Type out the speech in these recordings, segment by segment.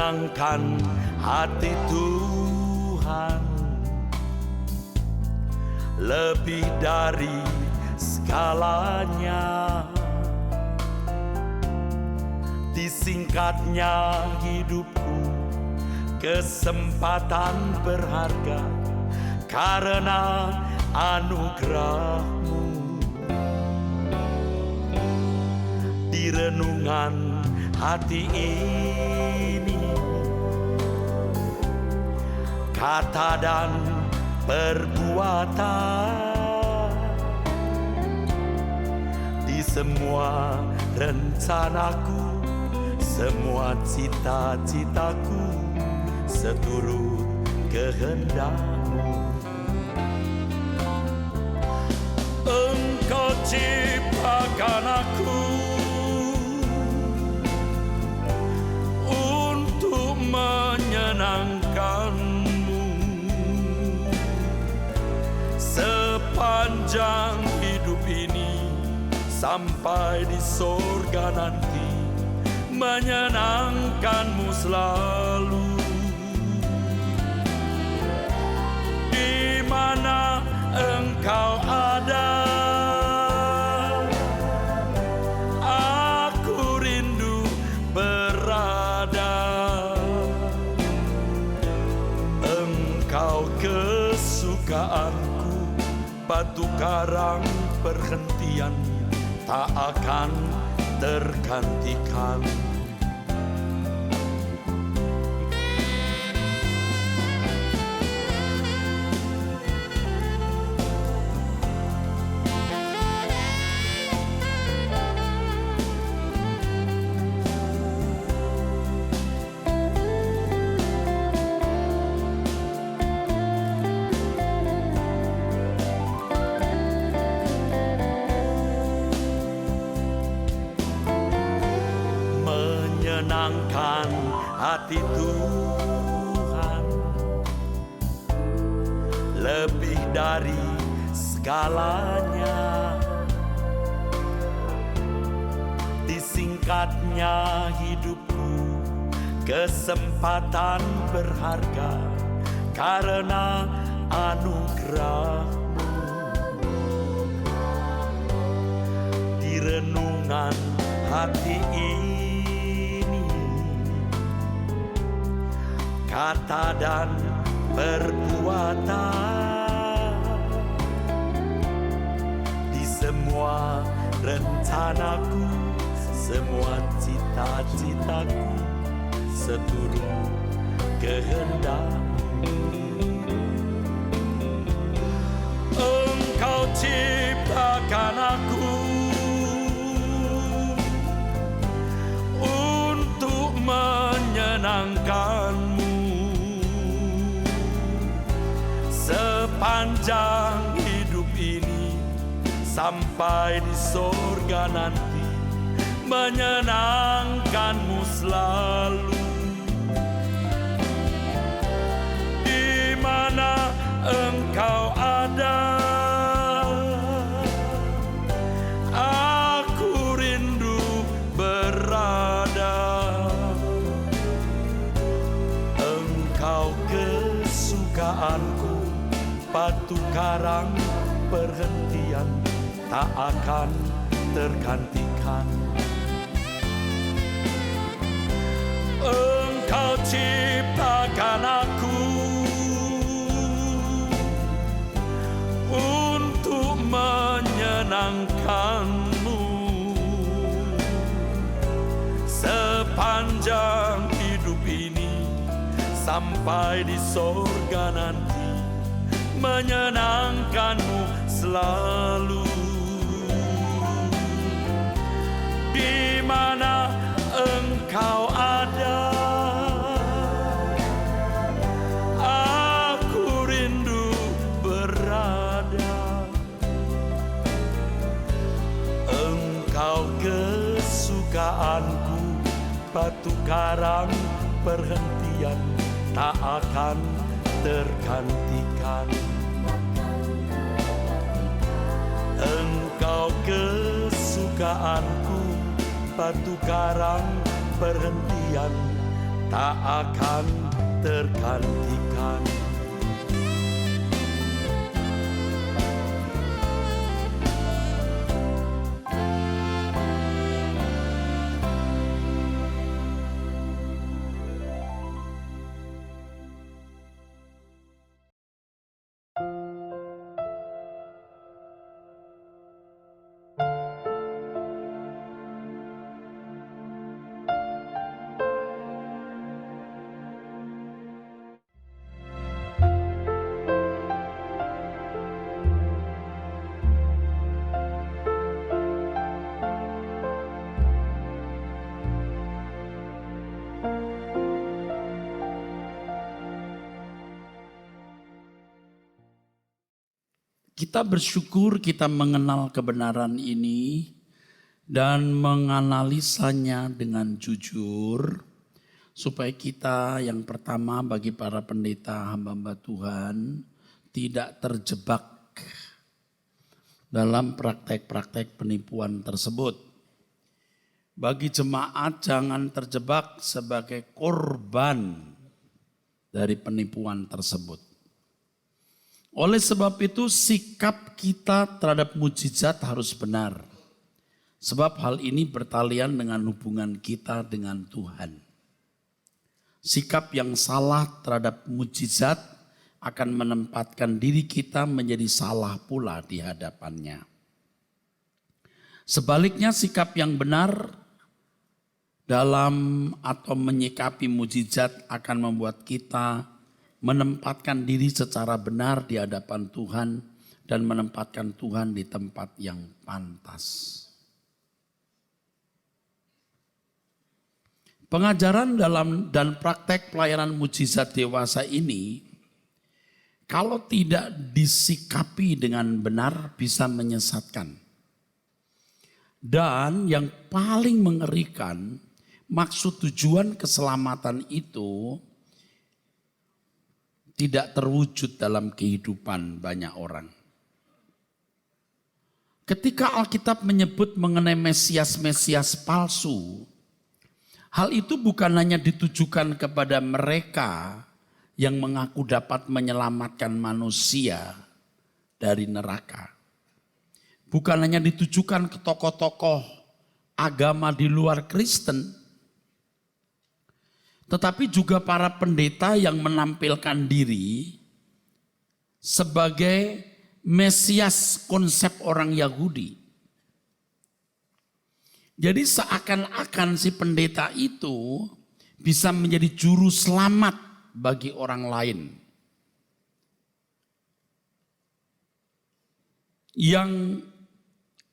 menyenangkan hati Tuhan lebih dari segalanya. Disingkatnya hidupku, kesempatan berharga karena anugerah-Mu. Di renungan hati ini, kata dan perbuatan, di semua rencanaku, semua cita-citaku, seturut kehendak-Mu. Engkau ciptakan aku untuk menyenangkan-Mu. Sepanjang hidup ini sampai di sorga nanti, menyenangkan-Mu selalu. Di mana Engkau ada, aku rindu berada. Engkau kesukaanku, batu karang perhentian, tak akan tergantikan. Menyenangkan hati Tuhan lebih dari segalanya. Disingkatnya hidupku, kesempatan berharga karena anugerah-Mu. Di renungan hati ini, kata dan perbuatan, di semua rencanaku, semua cita-citaku, seturut kehendak-Mu. Engkau ciptakan aku untuk menyenangkan-Mu. Sepanjang hidup ini sampai di sorga nanti, menyenangkan-Mu selalu. Di mana Engkau ada, aku rindu berada. Engkau kesukaanku, batu karang perhentian, tak akan tergantikan. Engkau ciptakan aku untuk menyenangkan-Mu. Sepanjang hidup ini sampai di sorga nanti, menyenangkan-Mu selalu. Di mana Engkau ada, aku rindu berada. Engkau kesukaanku, batu karang perhentian, tak akan tergantikan. Engkau kesukaanku, batu karang perhentian, tak akan tergantikan. Kita bersyukur kita mengenal kebenaran ini dan menganalisanya dengan jujur, supaya kita yang pertama bagi para pendeta hamba-hamba Tuhan tidak terjebak dalam praktek-praktek penipuan tersebut. Bagi jemaat jangan terjebak sebagai korban dari penipuan tersebut. Oleh sebab itu sikap kita terhadap mukjizat harus benar. Sebab hal ini bertalian dengan hubungan kita dengan Tuhan. Sikap yang salah terhadap mukjizat akan menempatkan diri kita menjadi salah pula di hadapannya. Sebaliknya sikap yang benar dalam atau menyikapi mukjizat akan membuat kita menempatkan diri secara benar di hadapan Tuhan dan menempatkan Tuhan di tempat yang pantas. Pengajaran dalam dan praktek pelayanan mukjizat dewasa ini kalau tidak disikapi dengan benar bisa menyesatkan. Dan yang paling mengerikan, maksud tujuan keselamatan itu tidak terwujud dalam kehidupan banyak orang. Ketika Alkitab menyebut mengenai Mesias-Mesias palsu, hal itu bukan hanya ditujukan kepada mereka yang mengaku dapat menyelamatkan manusia dari neraka. Bukan hanya ditujukan ke tokoh-tokoh agama di luar Kristen, tetapi juga para pendeta yang menampilkan diri sebagai Mesias konsep orang Yahudi. Jadi seakan-akan si pendeta itu bisa menjadi juru selamat bagi orang lain. Yang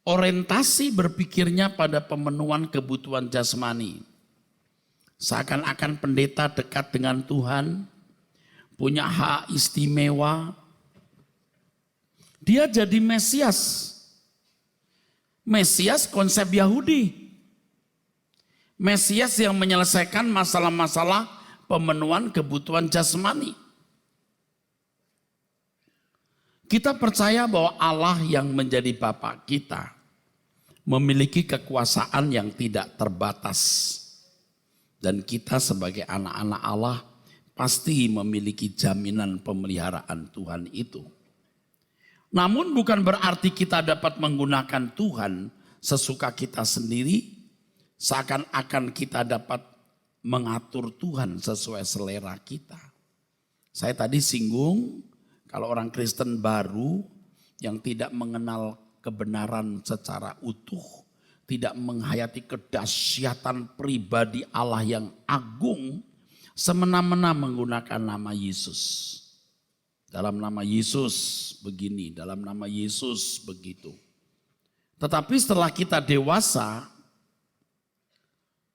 orientasi berpikirnya pada pemenuhan kebutuhan jasmani. Seakan-akan pendeta dekat dengan Tuhan, punya hak istimewa. Dia jadi Mesias. Mesias konsep Yahudi. Mesias yang menyelesaikan masalah-masalah pemenuhan kebutuhan jasmani. Kita percaya bahwa Allah yang menjadi Bapa kita memiliki kekuasaan yang tidak terbatas. Dan kita sebagai anak-anak Allah pasti memiliki jaminan pemeliharaan Tuhan itu. Namun bukan berarti kita dapat menggunakan Tuhan sesuka kita sendiri, seakan-akan kita dapat mengatur Tuhan sesuai selera kita. Saya tadi singgung kalau orang Kristen baru yang tidak mengenal kebenaran secara utuh, tidak menghayati kedahsyatan pribadi Allah yang agung, semena-mena menggunakan nama Yesus. Dalam nama Yesus begini, dalam nama Yesus begitu. Tetapi setelah kita dewasa,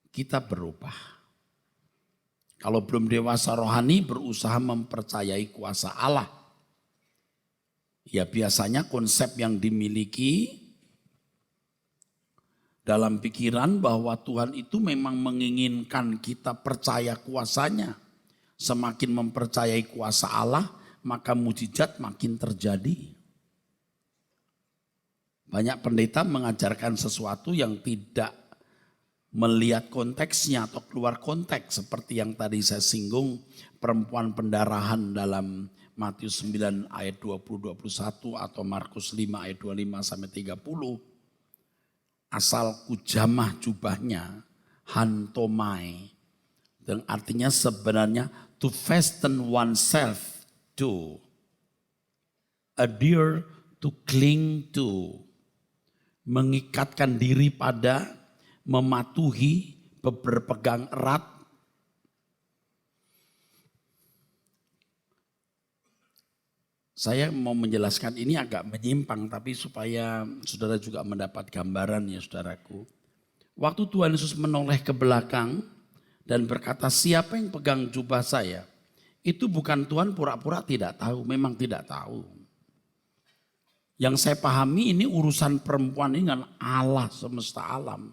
kita berubah. Kalau belum dewasa rohani, berusaha mempercayai kuasa Allah. Ya biasanya konsep yang dimiliki dalam pikiran bahwa Tuhan itu memang menginginkan kita percaya kuasanya. Semakin mempercayai kuasa Allah, maka mukjizat makin terjadi. Banyak pendeta mengajarkan sesuatu yang tidak melihat konteksnya atau keluar konteks seperti yang tadi saya singgung, perempuan pendarahan dalam Matius 9 ayat 20-21 atau Markus 5 ayat 25 sampai 30. Asal kujamah jubahnya, hantomai, dan artinya sebenarnya to fasten oneself to, adhere to, cling to, mengikatkan diri pada, mematuhi, berpegang erat. Saya mau menjelaskan ini agak menyimpang, tapi supaya saudara juga mendapat gambaran ya saudaraku. Waktu Tuhan Yesus menoleh ke belakang dan berkata, siapa yang pegang jubah saya? Itu bukan Tuhan pura-pura tidak tahu, memang tidak tahu. Yang saya pahami ini urusan perempuan ini dengan Allah semesta alam.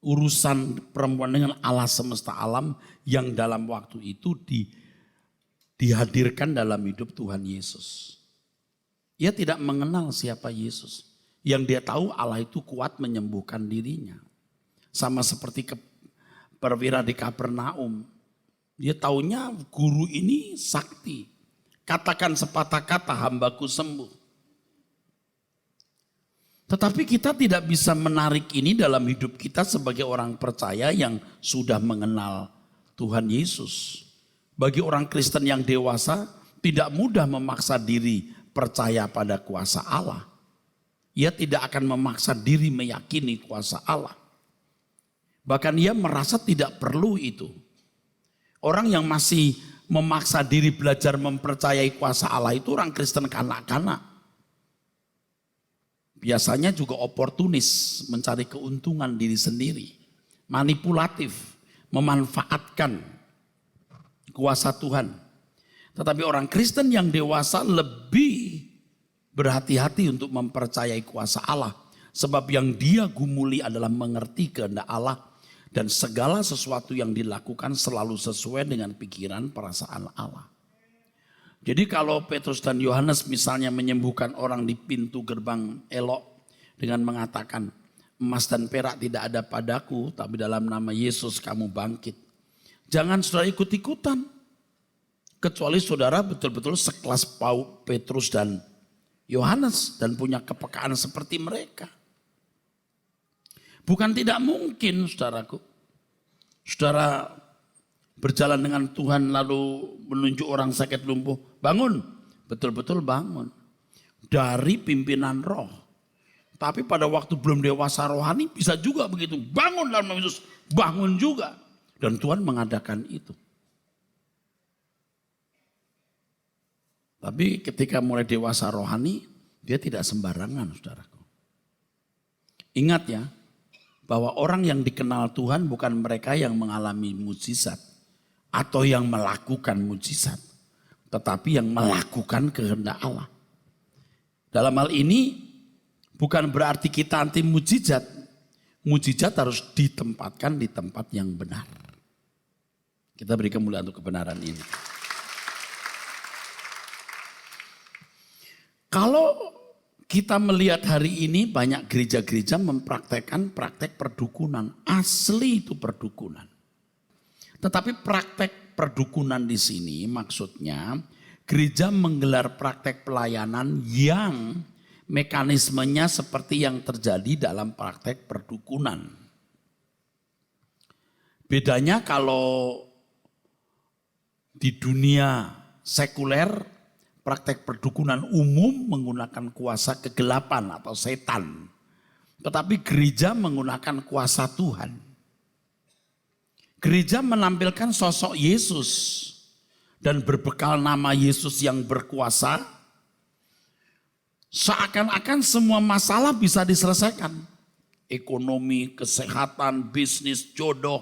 Urusan perempuan dengan Allah semesta alam yang dalam waktu itu dihadirkan dalam hidup Tuhan Yesus. Ia tidak mengenal siapa Yesus. Yang dia tahu Allah itu kuat menyembuhkan dirinya. Sama seperti perwira di Kapernaum. Dia taunya guru ini sakti. Katakan sepatah kata hambaku sembuh. Tetapi kita tidak bisa menarik ini dalam hidup kita sebagai orang percaya yang sudah mengenal Tuhan Yesus. Bagi orang Kristen yang dewasa tidak mudah memaksa diri percaya pada kuasa Allah. Ia tidak akan memaksa diri meyakini kuasa Allah. Bahkan ia merasa tidak perlu itu. Orang yang masih memaksa diri belajar mempercayai kuasa Allah itu orang Kristen kanak-kanak. Biasanya juga oportunis, mencari keuntungan diri sendiri. Manipulatif, memanfaatkan kuasa Tuhan. Tetapi orang Kristen yang dewasa lebih berhati-hati untuk mempercayai kuasa Allah. Sebab yang dia gumuli adalah mengerti kehendak Allah. Dan segala sesuatu yang dilakukan selalu sesuai dengan pikiran perasaan Allah. Jadi kalau Petrus dan Yohanes misalnya menyembuhkan orang di pintu gerbang Elok dengan mengatakan, emas dan perak tidak ada padaku, tapi dalam nama Yesus kamu bangkit. Jangan saudara ikut-ikutan. Kecuali saudara betul-betul sekelas Petrus dan Yohanes dan punya kepekaan seperti mereka. Bukan tidak mungkin saudaraku. Saudara berjalan dengan Tuhan lalu menunjuk orang sakit lumpuh. Bangun. Betul-betul bangun. Dari pimpinan roh. Tapi pada waktu belum dewasa rohani bisa juga begitu. Bangun dalam nama Yesus. Bangun juga. Dan Tuhan mengadakan itu. Tapi ketika mulai dewasa rohani, dia tidak sembarangan saudaraku. Ingat ya. Bahwa orang yang dikenal Tuhan bukan mereka yang mengalami mujizat. Atau yang melakukan mujizat. Tetapi yang melakukan kehendak Allah. Dalam hal ini bukan berarti kita anti mujizat. Mujizat harus ditempatkan di tempat yang benar. Kita beri kemuliaan untuk kebenaran ini. Kalau kita melihat hari ini banyak gereja-gereja mempraktekkan praktek perdukunan. Asli itu perdukunan. Tetapi praktek perdukunan di sini maksudnya gereja menggelar praktek pelayanan yang mekanismenya seperti yang terjadi dalam praktek perdukunan. Bedanya kalau di dunia sekuler praktek perdukunan umum menggunakan kuasa kegelapan atau setan. Tetapi gereja menggunakan kuasa Tuhan. Gereja menampilkan sosok Yesus. Dan berbekal nama Yesus yang berkuasa. Seakan-akan semua masalah bisa diselesaikan. Ekonomi, kesehatan, bisnis, jodoh,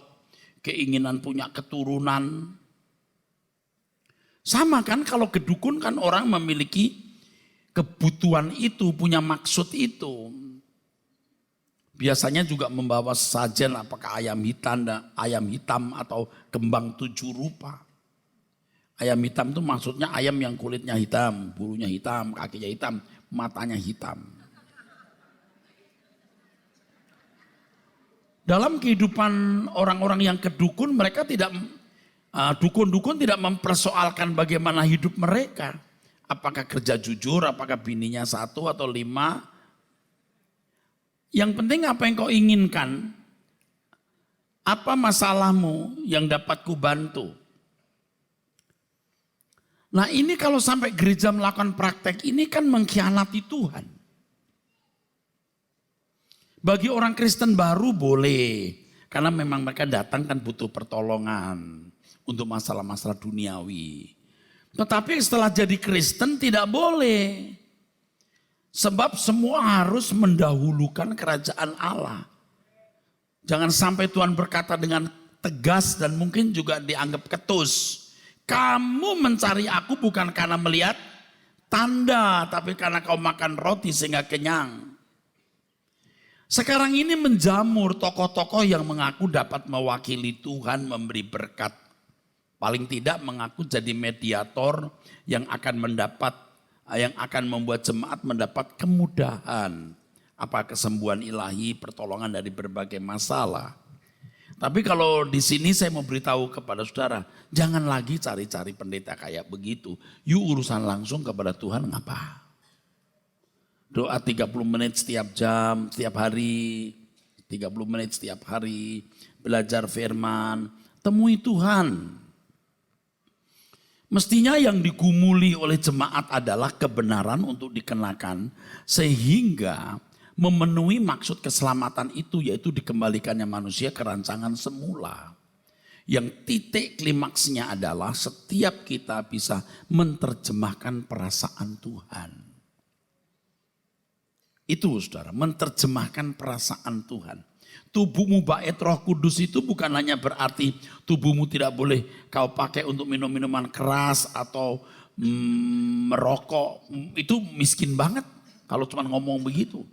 keinginan punya keturunan. Sama kan kalau kedukun kan orang memiliki kebutuhan itu, punya maksud itu. Biasanya juga membawa sajen apakah ayam hitam atau kembang 7 rupa. Ayam hitam itu maksudnya ayam yang kulitnya hitam, bulunya hitam, kakinya hitam, matanya hitam. Dalam kehidupan orang-orang yang kedukun, mereka tidak dukun-dukun tidak mempersoalkan bagaimana hidup mereka. Apakah kerja jujur, apakah bininya 1 atau 5. Yang penting apa yang kau inginkan. Apa masalahmu yang dapat kubantu. Nah ini kalau sampai gereja melakukan praktek ini kan mengkhianati Tuhan. Bagi orang Kristen baru boleh. Karena memang mereka datang kan butuh pertolongan untuk masalah-masalah duniawi. Tetapi setelah jadi Kristen tidak boleh. Sebab semua harus mendahulukan kerajaan Allah. Jangan sampai Tuhan berkata dengan tegas dan mungkin juga dianggap ketus. Kamu mencari aku bukan karena melihat tanda, tapi karena kau makan roti sehingga kenyang. Sekarang ini menjamur tokoh-tokoh yang mengaku dapat mewakili Tuhan memberi berkat. Paling tidak mengaku jadi mediator yang akan membuat jemaat mendapat kemudahan. Apa kesembuhan ilahi, pertolongan dari berbagai masalah. Tapi kalau di sini saya mau beritahu kepada saudara, jangan lagi cari-cari pendeta kayak begitu. Yuk urusan langsung kepada Tuhan ngapa? Doa 30 menit setiap jam, setiap hari. 30 menit setiap hari. Belajar firman. Temui Tuhan. Mestinya yang digumuli oleh jemaat adalah kebenaran untuk dikenakan. Sehingga memenuhi maksud keselamatan itu, yaitu dikembalikannya manusia ke rancangan semula. Yang titik klimaksnya adalah setiap kita bisa menerjemahkan perasaan Tuhan. Itu saudara, menerjemahkan perasaan Tuhan. Tubuhmu bait Roh Kudus itu bukan hanya berarti tubuhmu tidak boleh kau pakai untuk minum minuman keras atau merokok. Itu miskin banget kalau cuma ngomong begitu.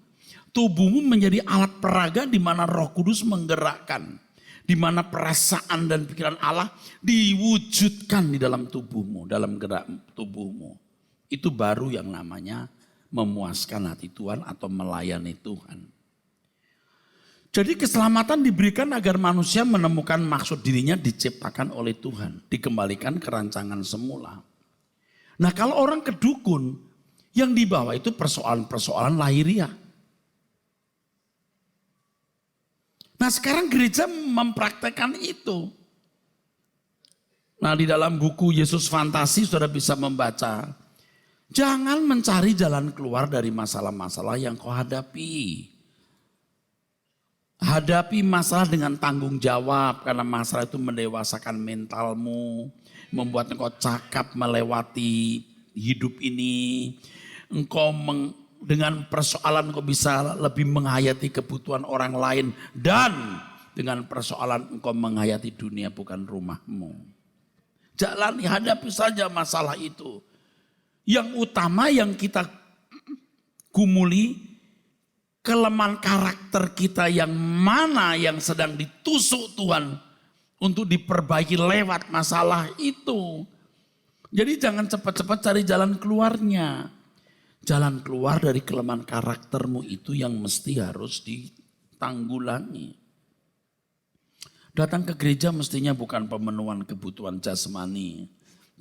Tubuhmu menjadi alat peraga di mana Roh Kudus menggerakkan. Di mana perasaan dan pikiran Allah diwujudkan di dalam tubuhmu, dalam gerak tubuhmu. Itu baru yang namanya memuaskan hati Tuhan atau melayani Tuhan. Jadi keselamatan diberikan agar manusia menemukan maksud dirinya diciptakan oleh Tuhan. Dikembalikan ke rancangan semula. Nah kalau orang kedukun, yang dibawa itu persoalan-persoalan lahiriah. Nah sekarang gereja mempraktekkan itu. Nah di dalam buku Yesus Fantasi saudara bisa membaca. Jangan mencari jalan keluar dari masalah-masalah yang kau hadapi. Hadapi masalah dengan tanggung jawab. Karena masalah itu mendewasakan mentalmu. Membuat engkau cakap melewati hidup ini. Engkau dengan persoalan engkau bisa lebih menghayati kebutuhan orang lain. Dan dengan persoalan engkau menghayati dunia bukan rumahmu. Jalani, hadapi saja masalah itu. Yang utama yang kita gumuli, kelemahan karakter kita yang mana yang sedang ditusuk Tuhan untuk diperbaiki lewat masalah itu. Jadi jangan cepat-cepat cari jalan keluarnya. Jalan keluar dari kelemahan karaktermu itu yang mesti harus ditanggulangi. Datang ke gereja mestinya bukan pemenuhan kebutuhan jasmani,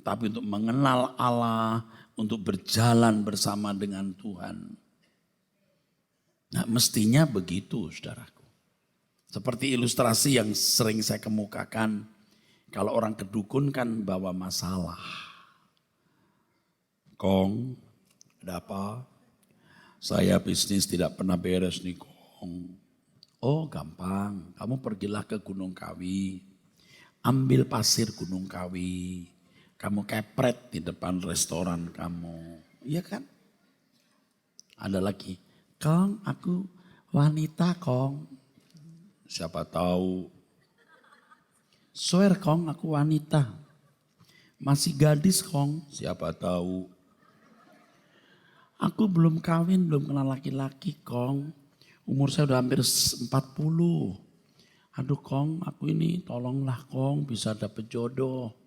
tapi untuk mengenal Allah, untuk berjalan bersama dengan Tuhan. Nah mestinya begitu saudaraku. Seperti ilustrasi yang sering saya kemukakan. Kalau orang kedukun kan bawa masalah. Kong, ada apa? Saya bisnis tidak pernah beres nih Kong. Oh gampang, kamu pergilah ke Gunung Kawi. Ambil pasir Gunung Kawi. Kamu kepret di depan restoran kamu. Iya kan? Ada lagi. Kong, aku wanita, Kong. Siapa tahu. Swear, Kong, aku wanita. Masih gadis, Kong. Siapa tahu. Aku belum kawin, belum kenal laki-laki, Kong. Umur saya udah hampir 40. Aduh, Kong, aku ini tolonglah, Kong, bisa dapet jodoh.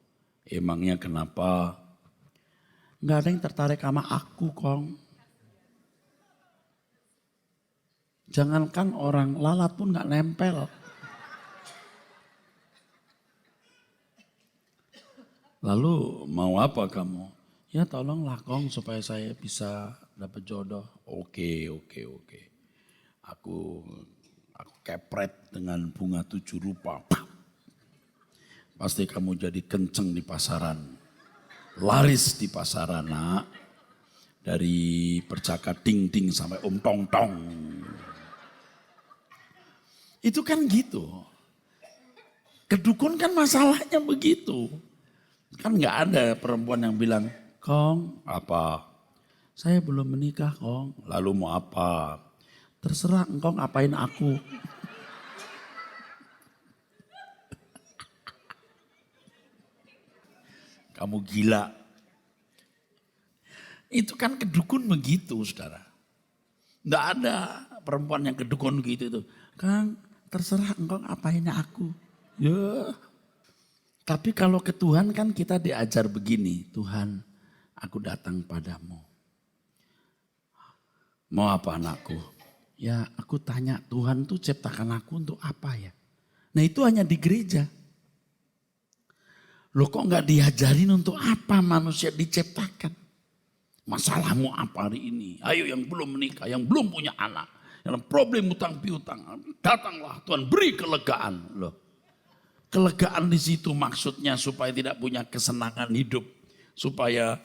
Emangnya kenapa? Nggak ada yang tertarik sama aku, Kong. Jangankan orang lalat pun nggak nempel. Lalu mau apa kamu? Ya tolonglah Kong supaya saya bisa dapat jodoh. Oke. Aku kepret dengan bunga 7 rupa. Pasti kamu jadi kenceng di pasaran. Laris di pasaran, nak. Dari percaka ding-ding sampai tong-tong. Itu kan gitu. Kedukun kan masalahnya begitu. Kan nggak ada perempuan yang bilang, Kong, apa? Saya belum menikah, Kong. Lalu mau apa? Terserah engkau ngapain aku. Kamu gila. Itu kan kedukun begitu, saudara. Nggak ada perempuan yang kedukun gitu itu. Kang, terserah engkau ngapain aku. Ya. Tapi kalau ke Tuhan kan kita diajar begini. Tuhan, aku datang padamu. Mau apa anakku? Ya aku tanya, Tuhan tuh ciptakan aku untuk apa ya? Nah itu hanya di gereja. Loh kok gak diajarin untuk apa manusia diciptakan? Masalahmu apa hari ini? Ayo yang belum menikah, yang belum punya anak. Yang problem utang piutang. Datanglah Tuhan beri kelegaan. Loh. Kelegaan di situ maksudnya supaya tidak punya kesenangan hidup. Supaya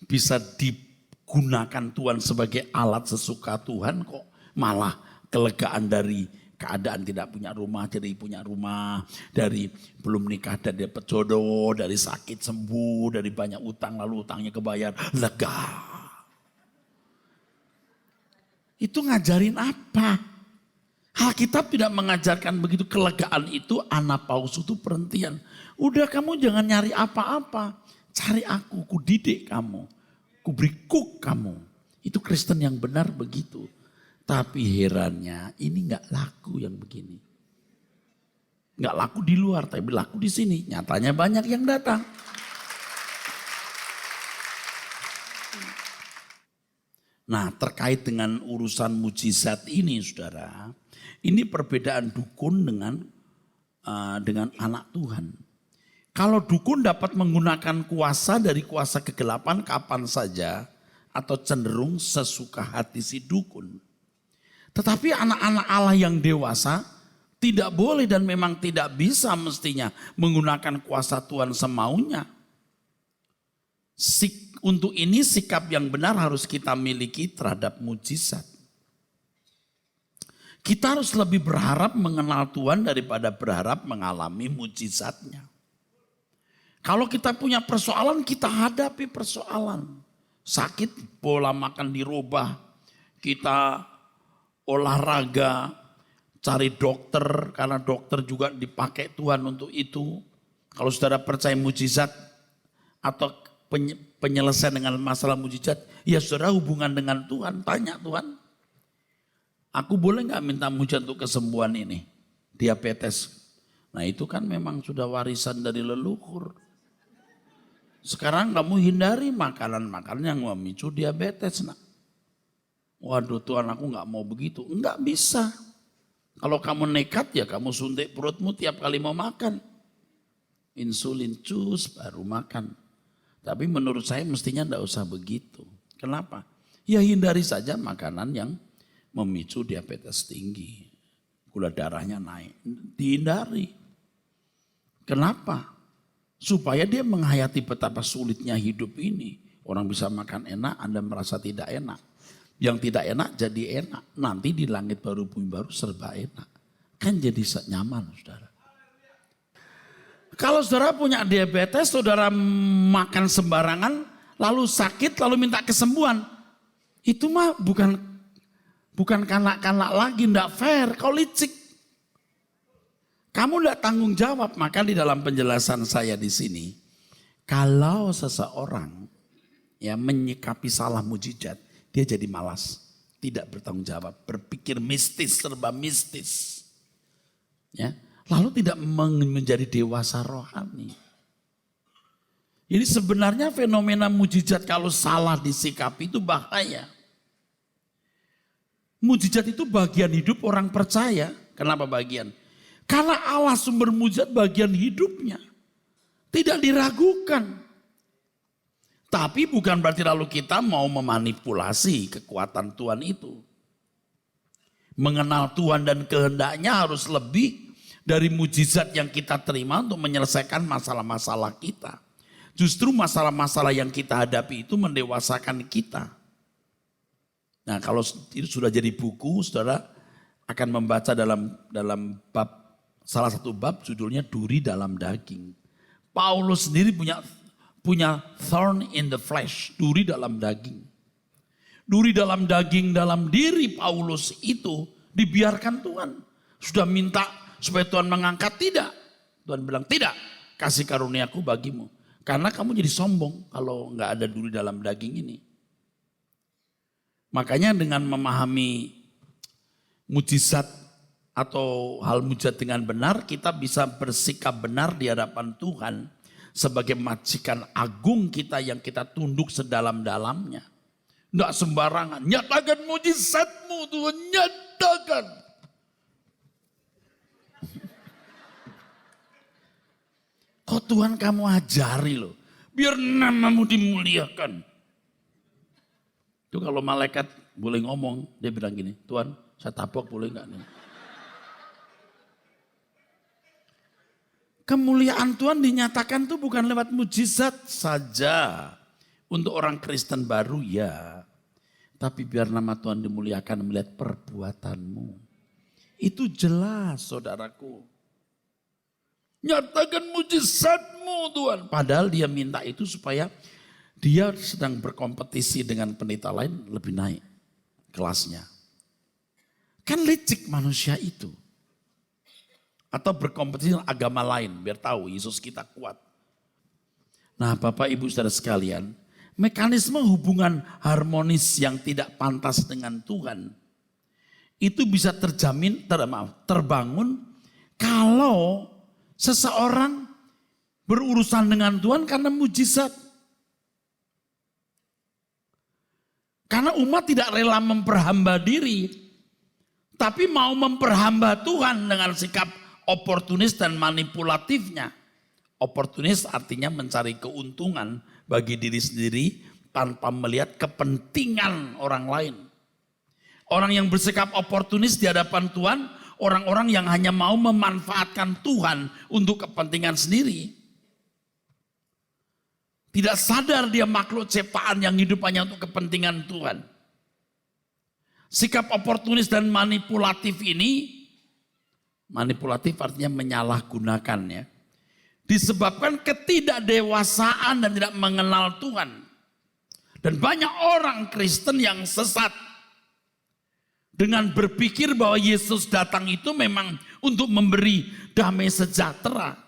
bisa digunakan Tuhan sebagai alat sesuka Tuhan kok. Malah kelegaan dari keadaan tidak punya rumah jadi punya rumah. Dari belum nikah dan dapat jodoh. Dari sakit sembuh. Dari banyak utang lalu utangnya kebayar. Lega. Itu ngajarin apa? Alkitab tidak mengajarkan begitu. Kelegaan itu anapaus itu perhentian. Udah kamu jangan nyari apa-apa. Cari aku, ku didik kamu. Ku beri cook kamu. Itu Kristen yang benar begitu. Tapi herannya ini gak laku yang begini. Gak laku di luar tapi laku di sini. Nyatanya banyak yang datang. Nah terkait dengan urusan mujizat ini saudara. Ini perbedaan dukun dengan anak Tuhan. Kalau dukun dapat menggunakan kuasa dari kuasa kegelapan kapan saja. Atau cenderung sesuka hati si dukun. Tetapi anak-anak Allah yang dewasa tidak boleh dan memang tidak bisa mestinya menggunakan kuasa Tuhan semaunya. Untuk ini sikap yang benar harus kita miliki terhadap mujizat. Kita harus lebih berharap mengenal Tuhan daripada berharap mengalami mujizatnya. Kalau kita punya persoalan, kita hadapi persoalan. Sakit, pola makan dirubah. Kita olahraga, cari dokter, karena dokter juga dipakai Tuhan untuk itu. Kalau saudara percaya mujizat atau penyelesaian dengan masalah mujizat, ya saudara hubungan dengan Tuhan, tanya Tuhan. Aku boleh gak minta mujizat untuk kesembuhan ini? Diabetes. Nah itu kan memang sudah warisan dari leluhur. Sekarang kamu hindari makanan-makanan yang memicu diabetes. Nah. Waduh Tuhan aku gak mau begitu. Enggak bisa. Kalau kamu nekat ya kamu suntik perutmu tiap kali mau makan. Insulin cus baru makan. Tapi menurut saya mestinya enggak usah begitu. Kenapa? Ya hindari saja makanan yang memicu diabetes tinggi. Gula darahnya naik. Dihindari. Kenapa? Supaya dia menghayati betapa sulitnya hidup ini. Orang bisa makan enak, Anda merasa tidak enak. Yang tidak enak jadi enak. Nanti di langit baru bumi baru serba enak. Kan jadi nyaman saudara. Kalau saudara punya diabetes, saudara makan sembarangan, lalu sakit, lalu minta kesembuhan. Itu mah bukan kanak-kanak lagi, enggak fair, kau licik. Kamu enggak tanggung jawab, maka di dalam penjelasan saya di sini. Kalau seseorang ya menyikapi salah mujizat, dia jadi malas, tidak bertanggung jawab, berpikir mistis, serba mistis. Ya, lalu tidak menjadi dewasa rohani. Ini sebenarnya fenomena mujizat kalau salah disikapi itu bahaya. Mujizat itu bagian hidup orang percaya. Kenapa bagian? Karena Allah sumber mujizat bagian hidupnya. Tidak diragukan. Tapi bukan berarti lalu kita mau memanipulasi kekuatan Tuhan itu. Mengenal Tuhan dan kehendaknya harus lebih dari mujizat yang kita terima untuk menyelesaikan masalah-masalah kita. Justru masalah-masalah yang kita hadapi itu mendewasakan kita. Nah, kalau itu sudah jadi buku, saudara akan membaca dalam bab, salah satu bab judulnya Duri dalam Daging. Paulus sendiri punya thorn in the flesh, duri dalam daging. Duri dalam daging dalam diri Paulus itu dibiarkan Tuhan. Sudah minta supaya Tuhan mengangkat, tidak. Tuhan bilang, tidak, kasih karuniaku bagimu. Karena kamu jadi sombong kalau nggak ada duri dalam daging ini. Makanya dengan memahami mujizat atau hal mujizat dengan benar, kita bisa bersikap benar di hadapan Tuhan sebagai majikan agung kita yang kita tunduk sedalam-dalamnya. Tidak sembarangan, nyatakan mujizatmu Tuhan, nyatakan. Kok Tuhan kamu ajari loh, biar namamu dimuliakan. Itu kalau malaikat boleh ngomong, dia bilang gini, Tuhan saya tabok boleh enggak nih? Kemuliaan Tuhan dinyatakan tuh bukan lewat mujizat saja. Untuk orang Kristen baru ya. Tapi biar nama Tuhan dimuliakan melihat perbuatanmu. Itu jelas saudaraku. Nyatakan mujizatmu Tuhan. Padahal dia minta itu supaya dia sedang berkompetisi dengan pendeta lain lebih naik kelasnya. Kan licik manusia itu. Atau berkompetisi dengan agama lain biar tahu Yesus kita kuat. Nah Bapak Ibu Saudara sekalian, mekanisme hubungan harmonis yang tidak pantas dengan Tuhan itu bisa terbangun kalau seseorang berurusan dengan Tuhan karena mujizat. Karena umat tidak rela memperhamba diri, tapi mau memperhamba Tuhan dengan sikap oportunis dan manipulatifnya. Oportunis artinya mencari keuntungan bagi diri sendiri tanpa melihat kepentingan orang lain. Orang yang bersikap oportunis di hadapan Tuhan, orang-orang yang hanya mau memanfaatkan Tuhan untuk kepentingan sendiri. Tidak sadar dia makhluk ciptaan yang hidup hanya untuk kepentingan Tuhan. Sikap oportunis dan manipulatif ini, manipulatif artinya menyalahgunakan ya. Disebabkan ketidakdewasaan dan tidak mengenal Tuhan. Dan banyak orang Kristen yang sesat. Dengan berpikir bahwa Yesus datang itu memang untuk memberi damai sejahtera.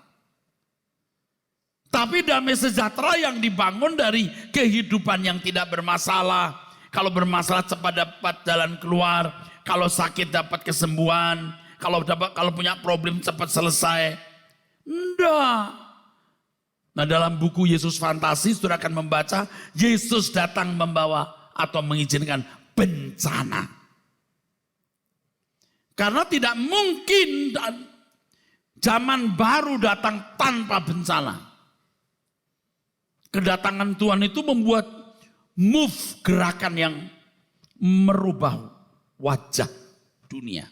Tapi damai sejahtera yang dibangun dari kehidupan yang tidak bermasalah. Kalau bermasalah cepat dapat jalan keluar. Kalau sakit dapat kesembuhan. Kalau punya problem cepat selesai. Enggak. Nah dalam buku Yesus Fantasi saudara akan membaca Yesus datang membawa atau mengizinkan bencana. Karena tidak mungkin zaman baru datang tanpa bencana. Kedatangan Tuhan itu membuat move gerakan yang merubah wajah dunia.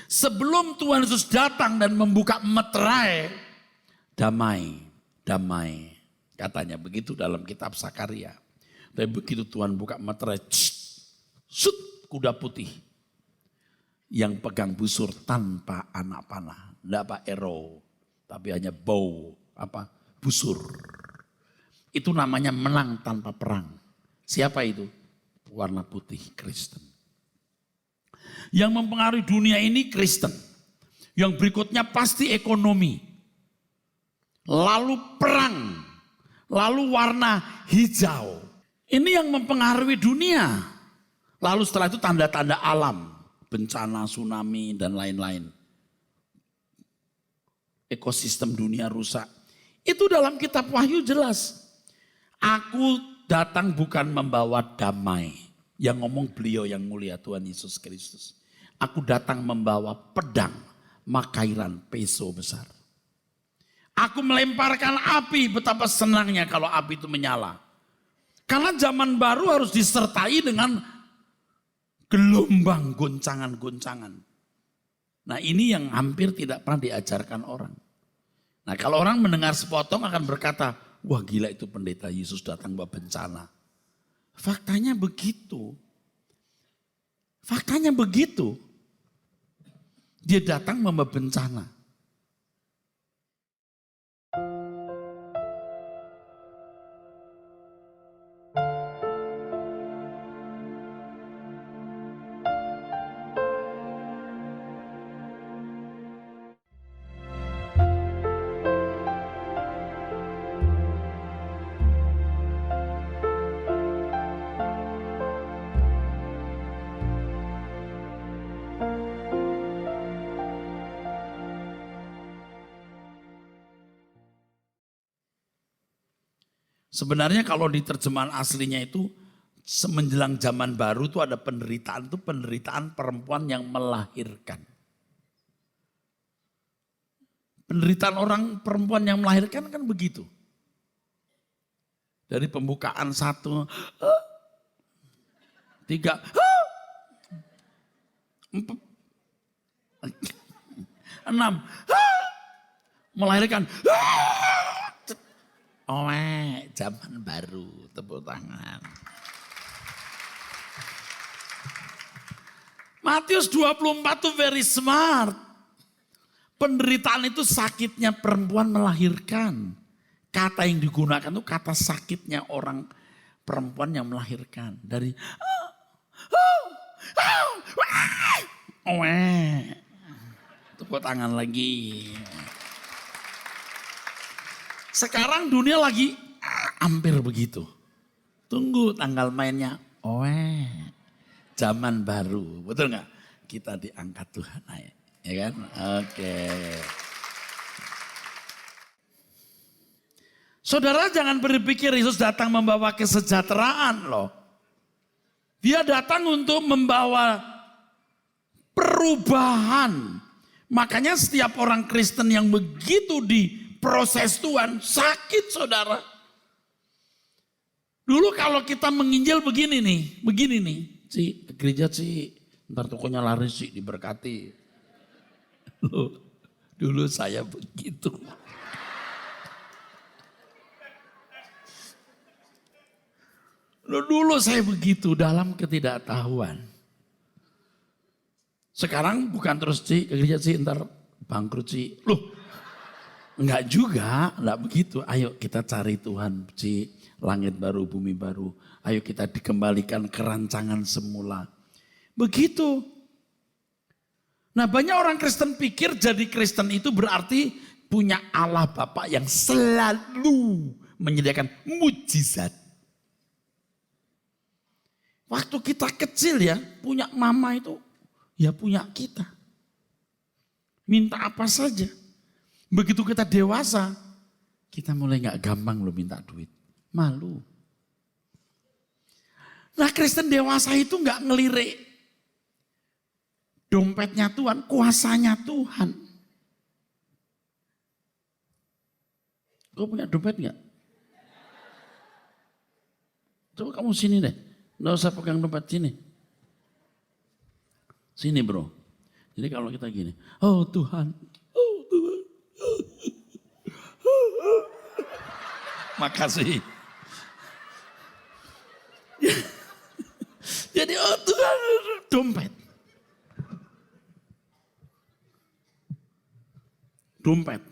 Sebelum Tuhan Yesus datang dan membuka meterai, damai, damai. Katanya begitu dalam kitab Sakaria. Tapi begitu Tuhan buka meterai, sut, kuda putih. Yang pegang busur tanpa anak panah. Tidak apa arrow, tapi hanya bow, busur. Itu namanya menang tanpa perang. Siapa itu? Warna putih, Kristen. Yang mempengaruhi dunia ini Kristen. Yang berikutnya pasti ekonomi. Lalu perang. Lalu warna hijau. Ini yang mempengaruhi dunia. Lalu setelah itu tanda-tanda alam. Bencana, tsunami, dan lain-lain. Ekosistem dunia rusak. Itu dalam kitab Wahyu jelas. Aku datang bukan membawa damai. Yang ngomong beliau yang mulia Tuhan Yesus Kristus. Aku datang membawa pedang, makairan, peso besar. Aku melemparkan api, betapa senangnya kalau api itu menyala. Karena zaman baru harus disertai dengan gelombang goncangan-goncangan. Nah ini yang hampir tidak pernah diajarkan orang. Nah kalau orang mendengar sepotong akan berkata, wah gila itu pendeta Yesus datang bawa bencana. Faktanya begitu. Faktanya begitu. Dia datang membawa bencana. Sebenarnya kalau di terjemahan aslinya itu menjelang zaman baru itu ada penderitaan, itu penderitaan perempuan yang melahirkan. Penderitaan orang perempuan yang melahirkan kan begitu. Dari pembukaan 1, 3, 4, 6, melahirkan. Zaman baru, tepuk tangan. Matius 24 itu very smart. Penderitaan itu sakitnya perempuan melahirkan. Kata yang digunakan itu kata sakitnya orang perempuan yang melahirkan. Dari tepuk tangan lagi. Sekarang dunia lagi hampir begitu. Tunggu tanggal mainnya. Zaman baru. Betul nggak? Kita diangkat Tuhan naik. Ya kan? Oke. Saudara jangan berpikir Yesus datang membawa kesejahteraan loh. Dia datang untuk membawa perubahan. Makanya setiap orang Kristen yang begitu diproses Tuhan sakit saudara. Dulu kalau kita menginjil begini nih. Ci, ke gereja Ci, ntar tokonya laris Ci, diberkati. Loh, dulu saya begitu. Dulu saya begitu dalam ketidaktahuan. Sekarang bukan terus Ci, ke gereja Ci, ntar bangkrut Ci. Loh, enggak juga, enggak begitu. Ayo kita cari Tuhan Ci, langit baru, bumi baru. Ayo kita dikembalikan ke rancangan semula. Begitu. Nah banyak orang Kristen pikir jadi Kristen itu berarti punya Allah Bapa yang selalu menyediakan mujizat. Waktu kita kecil ya, punya mama itu ya punya kita. Minta apa saja. Begitu kita dewasa, kita mulai gak gampang loh minta duit. Malu. Nah Kristen dewasa itu gak ngelirik dompetnya Tuhan, kuasanya Tuhan. Kau punya dompet gak? Coba kamu sini deh. Nggak usah pegang dompet sini. Sini bro. Jadi kalau kita gini. Oh Tuhan. Oh Tuhan. Makasih. Jadi oh Tuhan. Dompet. Dompet.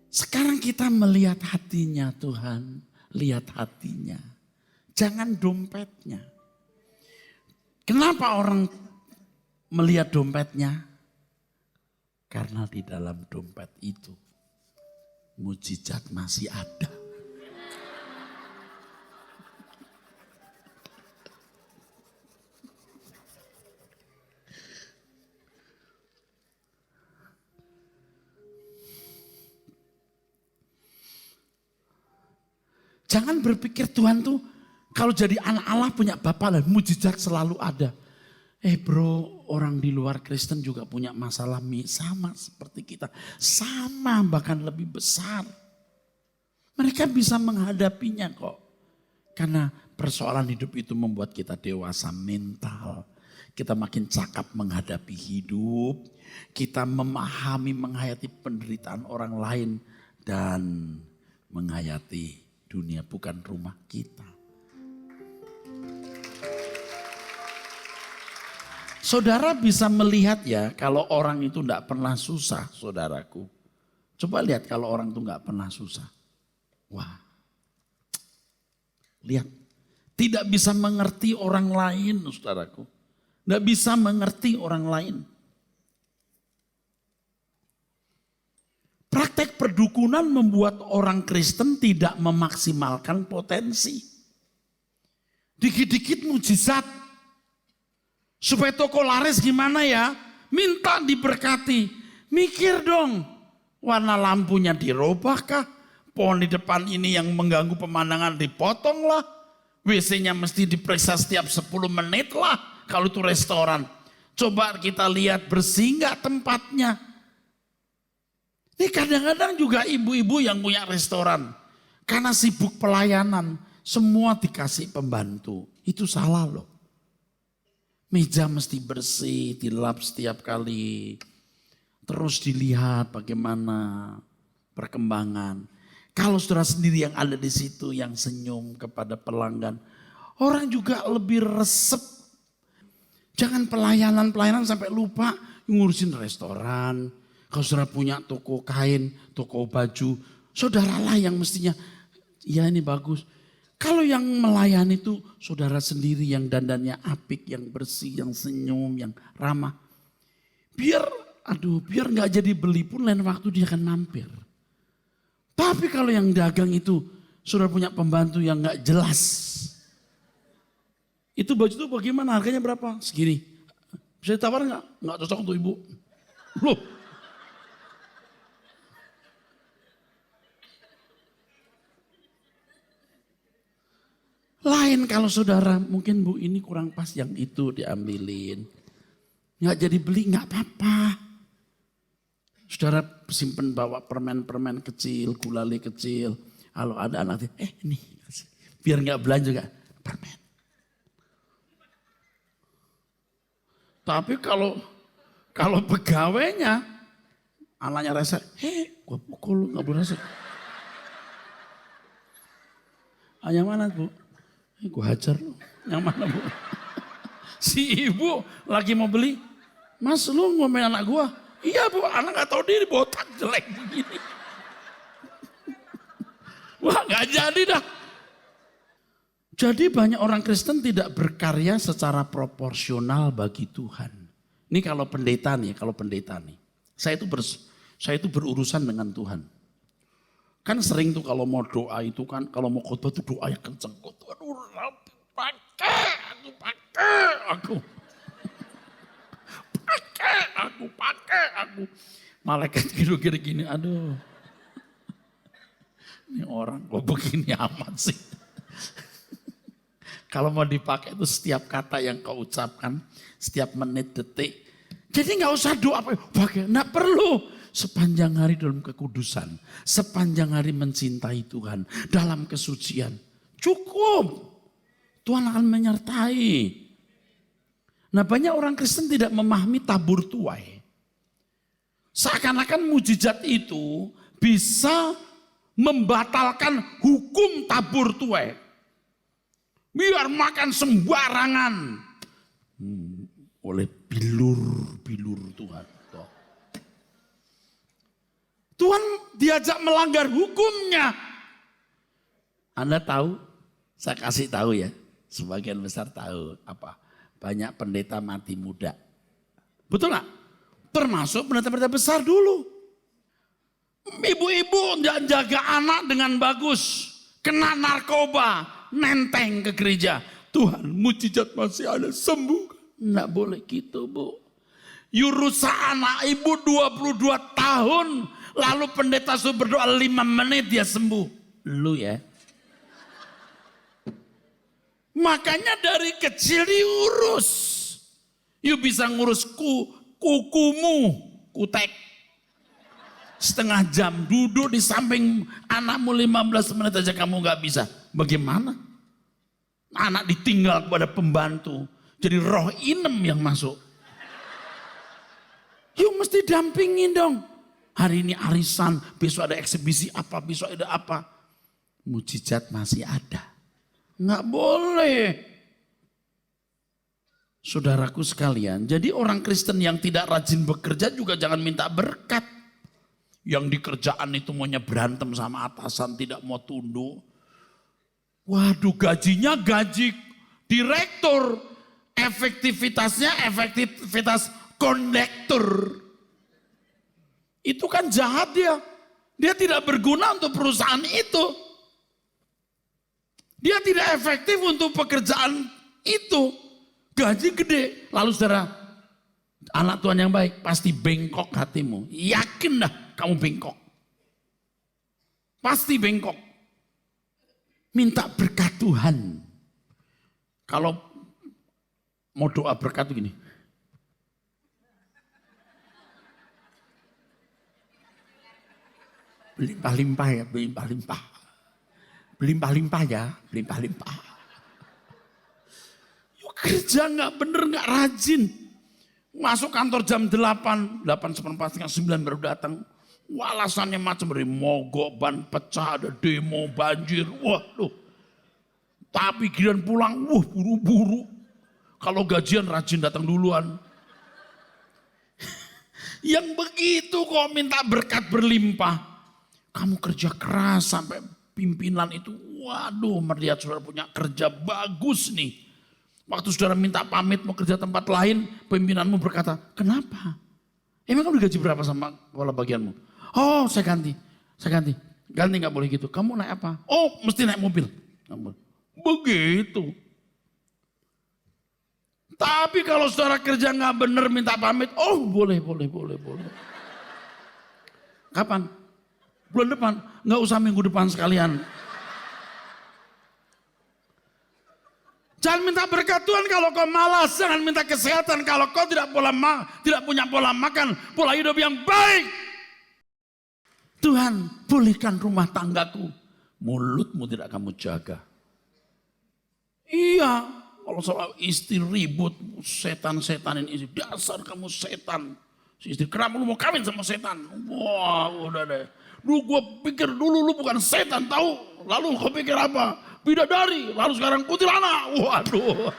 Sekarang kita melihat hatinya Tuhan. Lihat hatinya. Jangan dompetnya. Kenapa orang melihat dompetnya? Karena di dalam dompet itu mujizat masih ada. Jangan berpikir Tuhan tuh kalau jadi anak Allah punya Bapa dan mujizat selalu ada. Bro, orang di luar Kristen juga punya masalah sama seperti kita. Sama bahkan lebih besar. Mereka bisa menghadapinya kok. Karena persoalan hidup itu membuat kita dewasa mental. Kita makin cakap menghadapi hidup. Kita memahami, menghayati penderitaan orang lain. Dan menghayati dunia bukan rumah kita. Saudara bisa melihat ya kalau orang itu tidak pernah susah, saudaraku. Coba lihat kalau orang itu nggak pernah susah. Wah, lihat. Tidak bisa mengerti orang lain, saudaraku. Tidak bisa mengerti orang lain. Praktek perdukunan membuat orang Kristen tidak memaksimalkan potensi. Dikit-dikit mujizat. Supaya toko laris gimana ya? Minta diberkati. Mikir dong. Warna lampunya dirobahkah? Pohon di depan ini yang mengganggu pemandangan dipotong lah. WC-nya mesti diperiksa setiap 10 menit lah. Kalau itu restoran. Coba kita lihat bersih nggak tempatnya. Ini kadang-kadang juga ibu-ibu yang punya restoran. Karena sibuk pelayanan. Semua dikasih pembantu. Itu salah loh. Meja mesti bersih, dilap setiap kali. Terus dilihat bagaimana perkembangan. Kalau saudara sendiri yang ada di situ yang senyum kepada pelanggan. Orang juga lebih resep. Jangan pelayanan sampai lupa ngurusin restoran. Kalau saudara punya toko kain, toko baju, saudaralah yang mestinya, ya ini bagus. Kalau yang melayani itu saudara sendiri yang dandannya apik, yang bersih, yang senyum, yang ramah. Biar nggak jadi beli pun lain waktu dia akan mampir. Tapi kalau yang dagang itu saudara punya pembantu yang nggak jelas. Itu baju itu bagaimana? Harganya berapa? Segini. Bisa ditawar nggak? Nggak cocok untuk ibu. Loh. Lain kalau saudara, mungkin bu ini kurang pas yang itu diambilin. Nggak jadi beli nggak apa-apa. Saudara simpen bawa permen-permen kecil, gulali kecil. Kalau ada anak, ini biar nggak belanja juga permen. Tapi kalau pegawainya, anaknya rasa, gua pukul nggak boleh rasa. Yang mana bu? Gue hajar lu. Yang mana bu? Si ibu lagi mau beli. Mas lu ngomongin anak gue. Iya bu, anak gak tahu diri botak jelek begini. Wah gak jadi dah. Jadi banyak orang Kristen tidak berkarya secara proporsional bagi Tuhan. Ini kalau pendeta nih. Saya itu berurusan dengan Tuhan. Kan sering tuh kalau mau doa itu kan, kalau mau khotbah tuh doa yang kenceng. Aduh, pakai aku. Malaikat kira-kira gini, aduh. Ini orang kok begini amat sih. Kalau mau dipakai itu setiap kata yang kau ucapkan, setiap menit, detik. Jadi nggak usah doa, pakai, nggak perlu. Sepanjang hari dalam kekudusan, sepanjang hari mencintai Tuhan, dalam kesucian. Cukup. Tuhan akan menyertai. Nah banyak orang Kristen tidak memahami tabur tuai. Seakan-akan mujizat itu bisa membatalkan hukum tabur tuai. Biar makan sembarangan. Oleh bilur Tuhan. Tuhan diajak melanggar hukumnya. Anda tahu, saya kasih tahu ya, sebagian besar tahu apa? Banyak pendeta mati muda. Betul nggak? Termasuk pendeta-pendeta besar dulu. Ibu-ibu jaga anak dengan bagus, kena narkoba, nenteng ke gereja. Tuhan mujizat masih ada, sembuh. Nggak boleh gitu bu. You rusak anak ibu 22 tahun. Lalu pendeta suruh berdoa 5 menit dia sembuh. Lu ya. Makanya dari kecil diurus. You bisa ngurus kukumu, kutek. Setengah jam duduk di samping anakmu 15 menit aja kamu gak bisa. Bagaimana? Anak ditinggal kepada pembantu. Jadi roh inem yang masuk. Yuk mesti dampingin dong. Hari ini arisan, besok ada eksibisi apa, besok ada apa. Mujizat masih ada. Nggak boleh. Saudaraku sekalian, jadi orang Kristen yang tidak rajin bekerja juga jangan minta berkat. Yang di kerjaan itu maunya berantem sama atasan, tidak mau tunduk. Waduh, gajinya gaji direktur. Efektivitasnya efektivitas kondektur. Itu kan jahat dia. Dia tidak berguna untuk perusahaan itu. Dia tidak efektif untuk pekerjaan itu. Gaji gede. Lalu saudara, anak Tuhan yang baik, pasti bengkok hatimu. Yakin dah kamu bengkok. Pasti bengkok. Minta berkat Tuhan. Kalau mau doa berkat gini. Belimpah-limpah ya, belimpah-limpah. Belimpah-limpah ya, belimpah-limpah. Kerja nggak bener, nggak rajin. Masuk kantor jam 8, 8:04, 9 baru datang. Wah, alasannya macam dari mogok, ban pecah, ada demo, banjir. Wah, loh. Tapi giliran pulang, buru-buru. Kalau gajian rajin datang duluan. Yang begitu kok minta berkat berlimpah. Kamu kerja keras sampai pimpinan itu, waduh, melihat saudara punya kerja bagus nih. Waktu saudara minta pamit mau kerja tempat lain, pimpinanmu berkata, kenapa? Emang kamu digaji berapa sama kepala bagianmu? Oh, saya ganti. Ganti nggak boleh gitu. Kamu naik apa? Oh, mesti naik mobil. Begitu. Tapi kalau saudara kerja nggak bener minta pamit, oh boleh. Kapan? Bulan depan? Nggak usah minggu depan sekalian. Jangan minta berkat Tuhan kalau kau malas. Jangan minta kesehatan kalau kau tidak punya pola makan, pola hidup yang baik. Tuhan, pulihkan rumah tanggaku. Mulutmu tidak kamu jaga. Iya, kalau soal istri ribut, setan-setanin istri. Dasar kamu setan. Si istri, kenapa lu mau kawin sama setan? Wah, udah deh. Dulu gue pikir dulu lu bukan setan, tahu? Lalu kau pikir apa? Bidadari, lalu sekarang kuntilanak. Waduh.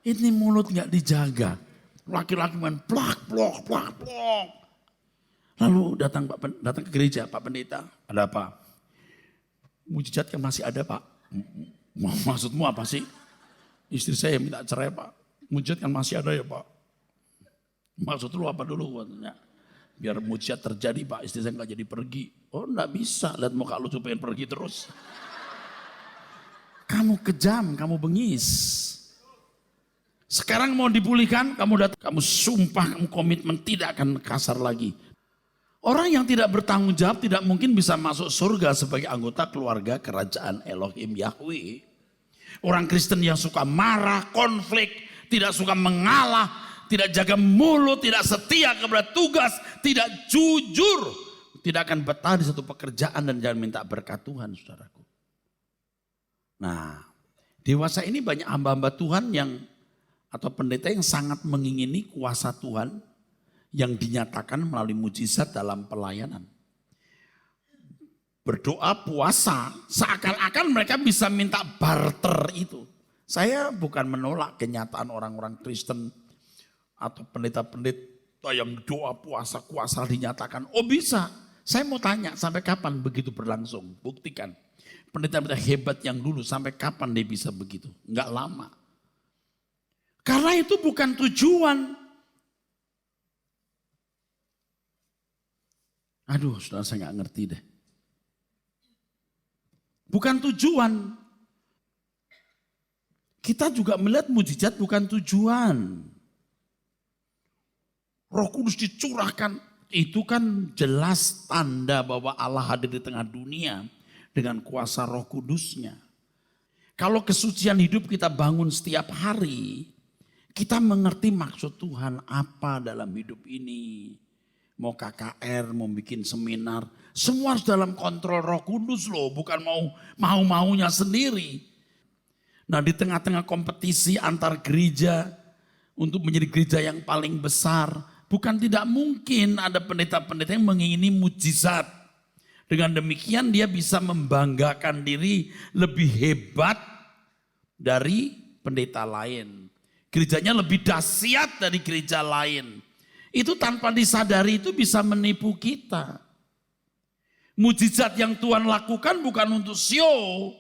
Ini mulut nggak dijaga. Laki-laki main plak. Lalu datang ke gereja, Pak Pendeta, ada apa? Mujizat kan masih ada, Pak. Maksudmu apa sih? Istri saya minta cerai, Pak. Mujizat kan masih ada ya, Pak. Maksud lu apa dulu? Katanya. Biar mujizat terjadi, Pak. Istri saya nggak jadi pergi. Oh, nggak bisa. Lihat muka lu tuh pengen pergi terus. Kamu kejam, kamu bengis. Sekarang mau dipulihkan, kamu sumpah, kamu komitmen tidak akan kasar lagi. Orang yang tidak bertanggung jawab tidak mungkin bisa masuk surga sebagai anggota keluarga kerajaan Elohim Yahweh. Orang Kristen yang suka marah, konflik, tidak suka mengalah, tidak jaga mulut, tidak setia kepada tugas, tidak jujur, tidak akan betah di satu pekerjaan dan jangan minta berkat Tuhan, saudaraku. Nah, dewasa ini banyak hamba-hamba Tuhan atau pendeta yang sangat mengingini kuasa Tuhan yang dinyatakan melalui mujizat dalam pelayanan. Berdoa, puasa, seakan-akan mereka bisa minta barter itu. Saya bukan menolak kenyataan orang-orang Kristen atau pendeta-pendeta yang doa, puasa, kuasa dinyatakan. Oh bisa, saya mau tanya sampai kapan begitu berlangsung, buktikan. Pendeta-pendeta hebat yang dulu sampai kapan dia bisa begitu? Enggak lama. Karena itu bukan tujuan. Aduh, saudara saya nggak ngerti deh. Bukan tujuan. Kita juga melihat mujizat bukan tujuan. Roh Kudus dicurahkan. Itu kan jelas tanda bahwa Allah hadir di tengah dunia dengan kuasa Roh Kudusnya. Kalau kesucian hidup kita bangun setiap hari, kita mengerti maksud Tuhan apa dalam hidup ini. Mau KKR, mau bikin seminar, semua harus dalam kontrol Roh Kudus loh, bukan mau-maunya sendiri. Nah, di tengah-tengah kompetisi antar gereja untuk menjadi gereja yang paling besar, bukan tidak mungkin ada pendeta-pendeta yang mengingini mujizat. Dengan demikian dia bisa membanggakan diri lebih hebat dari pendeta lain. Gerejanya lebih dahsyat dari gereja lain. Itu tanpa disadari itu bisa menipu kita. Mujizat yang Tuhan lakukan bukan untuk show.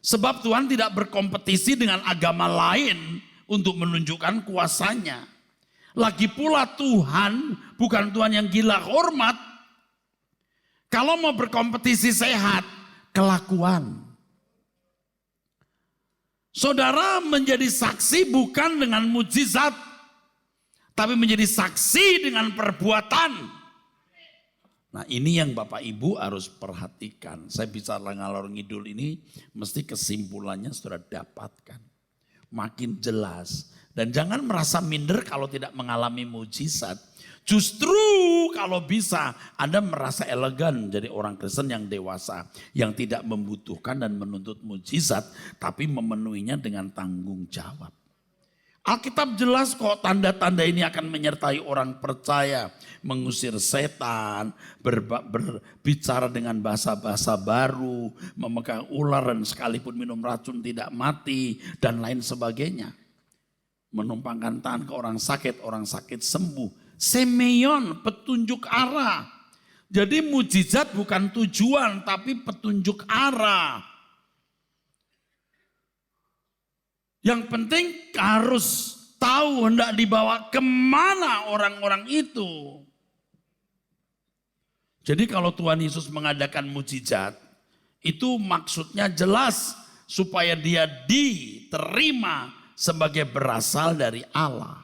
Sebab Tuhan tidak berkompetisi dengan agama lain untuk menunjukkan kuasanya. Lagi pula Tuhan bukan Tuhan yang gila hormat. Kalau mau berkompetisi sehat, kelakuan. Saudara menjadi saksi bukan dengan mujizat, tapi menjadi saksi dengan perbuatan. Nah, ini yang Bapak Ibu harus perhatikan. Saya bicara ngalor ngidul ini mesti kesimpulannya sudah dapatkan. Makin jelas. Dan jangan merasa minder kalau tidak mengalami mujizat. Justru kalau bisa Anda merasa elegan jadi orang Kristen yang dewasa. Yang tidak membutuhkan dan menuntut mujizat. Tapi memenuhinya dengan tanggung jawab. Alkitab jelas kok tanda-tanda ini akan menyertai orang percaya. Mengusir setan, berbicara dengan bahasa-bahasa baru, memegang ular dan sekalipun minum racun tidak mati, dan lain sebagainya. Menumpangkan tangan ke orang sakit sembuh. Semeion, petunjuk arah. Jadi mujizat bukan tujuan, tapi petunjuk arah. Yang penting harus tahu hendak dibawa kemana orang-orang itu. Jadi kalau Tuhan Yesus mengadakan mujizat, itu maksudnya jelas supaya dia diterima sebagai berasal dari Allah.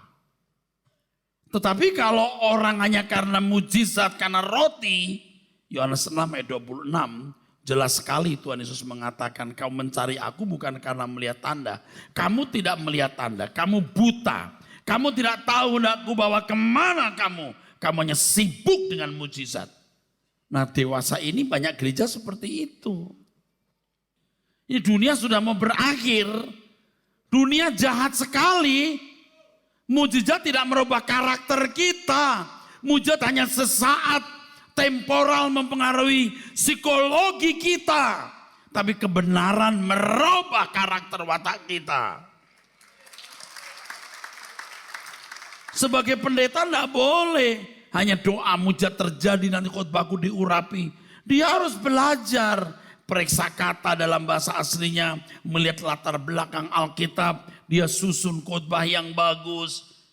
Tetapi kalau orang hanya karena mujizat, karena roti, Yohanes 6 ayat 26, jelas sekali Tuhan Yesus mengatakan, kau mencari aku bukan karena melihat tanda. Kamu tidak melihat tanda, kamu buta. Kamu tidak tahu hendak aku bawa kemana kamu. Kamu hanya sibuk dengan mujizat. Nah, dewasa ini banyak gereja seperti itu. Ini dunia sudah mau berakhir. Dunia jahat sekali. Mujizat tidak merubah karakter kita. Mujizat hanya sesaat, temporal, mempengaruhi psikologi kita. Tapi kebenaran merubah karakter watak kita. Sebagai pendeta tidak boleh hanya doa mujizat terjadi nanti khotbahku diurapi. Dia harus belajar periksa kata dalam bahasa aslinya, melihat latar belakang Alkitab, dia susun khotbah yang bagus.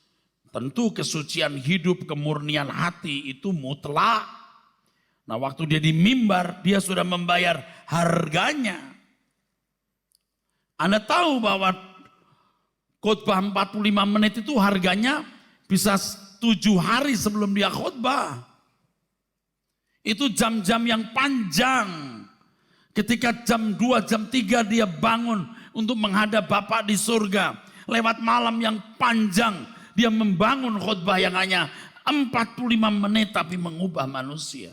Tentu kesucian hidup, kemurnian hati itu mutlak. Nah, waktu dia di mimbar, dia sudah membayar harganya. Anda tahu bahwa khotbah 45 menit itu harganya bisa 7 hari sebelum dia khotbah. Itu jam-jam yang panjang. Ketika jam 2, jam 3 dia bangun untuk menghadap Bapa di surga. Lewat malam yang panjang, dia membangun khotbah yang hanya 45 menit tapi mengubah manusia.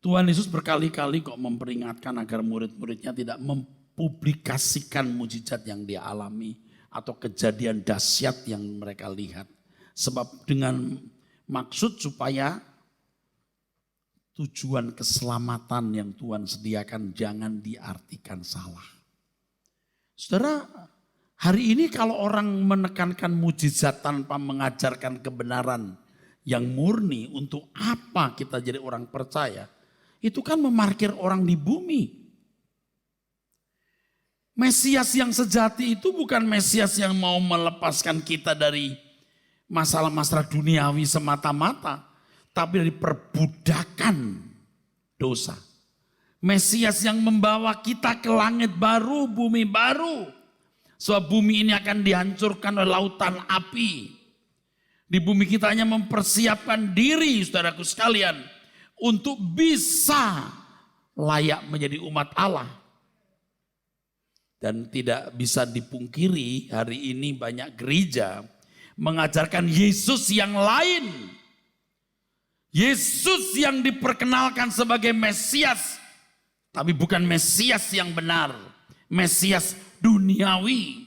Tuhan Yesus berkali-kali kok memperingatkan agar murid-muridnya tidak mempublikasikan mujizat yang dia alami atau kejadian dahsyat yang mereka lihat. Sebab dengan maksud supaya tujuan keselamatan yang Tuhan sediakan jangan diartikan salah. Saudara, hari ini kalau orang menekankan mujizat tanpa mengajarkan kebenaran yang murni, untuk apa kita jadi orang percaya? Itu kan memarkir orang di bumi. Mesias yang sejati itu bukan Mesias yang mau melepaskan kita dari masalah-masalah duniawi semata-mata, tapi dari perbudakan dosa. Mesias yang membawa kita ke langit baru, bumi baru. Sebab bumi ini akan dihancurkan oleh lautan api. Di bumi kita hanya mempersiapkan diri, saudaraku sekalian, untuk bisa layak menjadi umat Allah. Dan tidak bisa dipungkiri hari ini banyak gereja mengajarkan Yesus yang lain. Yesus yang diperkenalkan sebagai Mesias, tapi bukan Mesias yang benar. Mesias duniawi.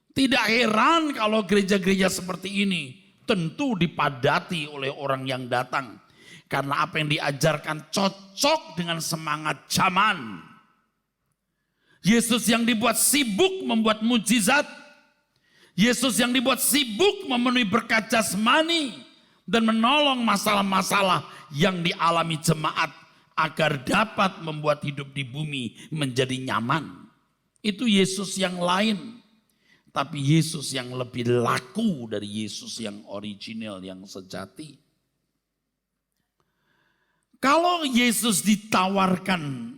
Tidak heran kalau gereja-gereja seperti ini tentu dipadati oleh orang yang datang. Karena apa yang diajarkan cocok dengan semangat zaman. Yesus yang dibuat sibuk membuat mujizat. Yesus yang dibuat sibuk memenuhi berkat jasmani. Dan menolong masalah-masalah yang dialami jemaat. Agar dapat membuat hidup di bumi menjadi nyaman. Itu Yesus yang lain. Tapi Yesus yang lebih laku dari Yesus yang original, yang sejati. Kalau Yesus ditawarkan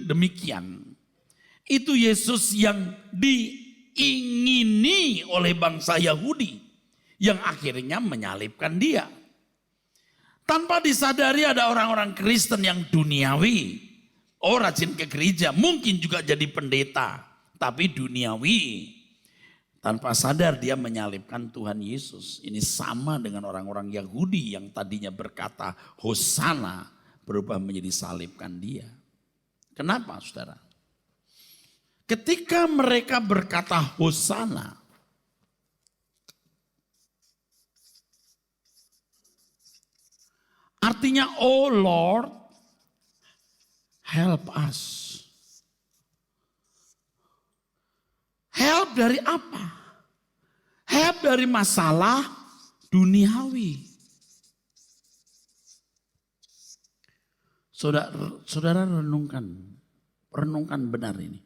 demikian, itu Yesus yang diingini oleh bangsa Yahudi yang akhirnya menyalibkan dia. Tanpa disadari ada orang-orang Kristen yang duniawi. Oh, rajin ke gereja, mungkin juga jadi pendeta, tapi duniawi. Tanpa sadar dia menyalibkan Tuhan Yesus. Ini sama dengan orang-orang Yahudi yang tadinya berkata Hosana berubah menjadi salibkan dia. Kenapa saudara? Ketika mereka berkata Hosana, artinya oh Lord, help us. Help dari apa? Help dari masalah duniawi. Saudara renungkan benar ini.